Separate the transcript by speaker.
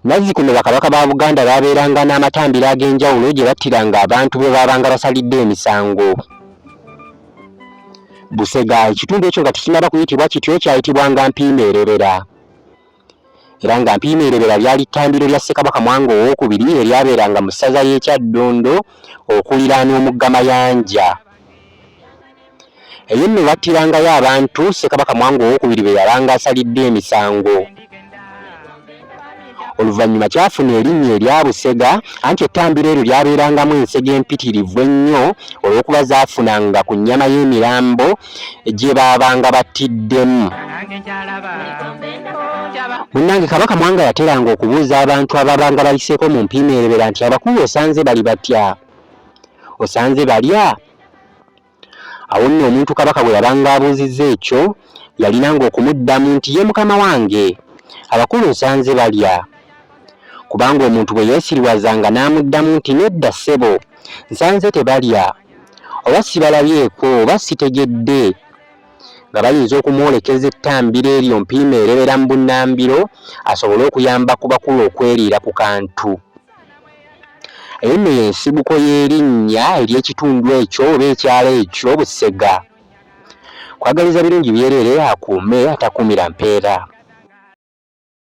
Speaker 1: Nazzikuno bakabaka ba Buganda babeeranga n'amatambiro ag'enjawulo gye battiranga abantu be baabanga basalidde emisango. Busega ekitundu ekyo nga tekinnaba kuyitibwa kityo kyayitibwanga Mpiimeerebera. Era nga Mpiimeerebera lyali ttambiro lya Ssekabaka Mwanga II eryabeeranga mu ssaza y'e Kyaddondo okuliraana omugga Mayanja. Eyo nno battirangayo abantu Ssekabaka Mwanga II be yabanga asalidde emisango. Oluvannyuma kyafuna erinnya erya Busega anti ettambiro eryo lyabeerangamu ensega empitirivu ennyo olw'okuba zaafunanga ku nnyama y'emirambo gye baabanga battiddemu. Munnange Kabaka Mwanga yateranga okubuuza abantu ababanga bayiseeko mu Mpiimeerebera nti abakulu osanze bali batya? Osanze balya? Awo nno omuntu Kabaka bwe yabanga abuuzizza ekyo yalinanga okumuddamu nti ye mukama wange abakulu osanze balya. Kubanga omuntu bwe yeesiriwazanga n'amuddamu nti nedda ssebo nsanze tebalya, oba sibalabyeko oba sitegedde, nga bayinza okumwolekeza ettambiro eryo Mpiimeerebera mu bunnambiro asobole okuyamba ku bakulu okweriira ku kantu. Eyo nno y'ensibuko y'erinnya ery'ekitundu ekyo oba ekyalo ekyo Busega. Kwagaliza birungi byereere akuume atakuumira mpeera.